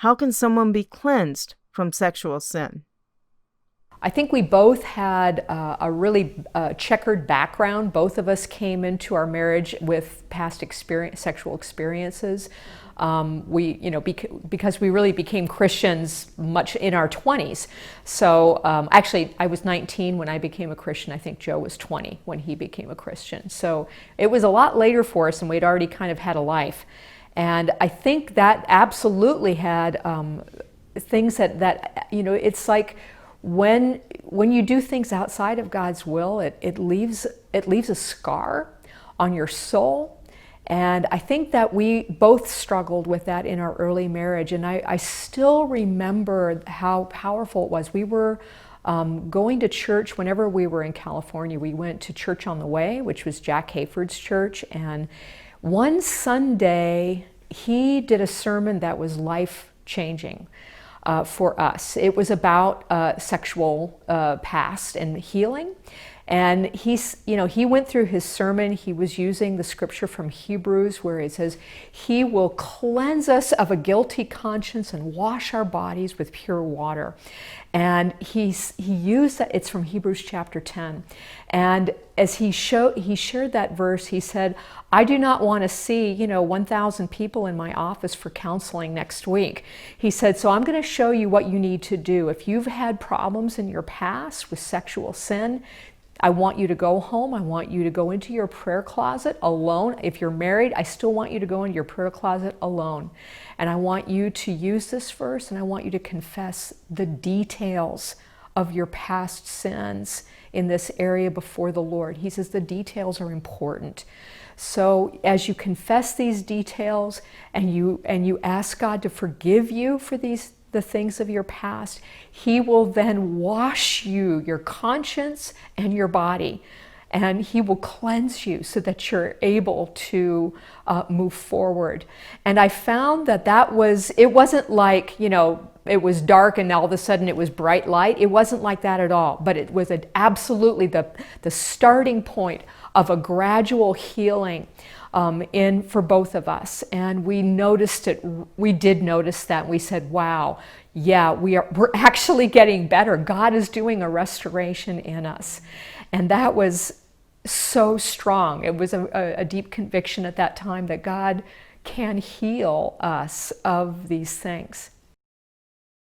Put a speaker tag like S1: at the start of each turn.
S1: How can someone be cleansed from sexual sin?
S2: I think we both had a really checkered background. Both of us came into our marriage with past sexual experiences. Because we really became Christians much in our 20s. So actually, I was 19 when I became a Christian. I think Joe was 20 when he became a Christian. So it was a lot later for us, and we'd already kind of had a life. And I think that absolutely had things that it's like when you do things outside of God's will, it leaves a scar on your soul. And I think that we both struggled with that in our early marriage. And I still remember how powerful it was. We were going to church whenever we were in California. We went to Church on the Way, which was Jack Hayford's church. And one Sunday, he did a sermon that was life-changing for us. It was about sexual past and healing. And he went through his sermon. He was using the scripture from Hebrews where it says, "He will cleanse us of a guilty conscience and wash our bodies with pure water." And he used that. It's from Hebrews chapter 10. And as he shared that verse, he said, "I do not want to see 1,000 people in my office for counseling next week." He said, "So I'm going to show you what you need to do. If you've had problems in your past with sexual sin, I want you to go home. I want you to go into your prayer closet alone. If you're married, I still want you to go into your prayer closet alone. And I want you to use this verse, and I want you to confess the details of your past sins in this area before the Lord." He says the details are important. So as you confess these details and you ask God to forgive you for the things of your past, He will then wash you, your conscience and your body, and He will cleanse you so that you're able to move forward. And I found that it wasn't like, it was dark and all of a sudden it was bright light. It wasn't like that at all, but it was absolutely the starting point of a gradual healing for both of us. And we noticed it. We did notice that. We said, wow, yeah, we're actually getting better. God is doing a restoration in us. And that was so strong. It was a deep conviction at that time that God can heal us of these things.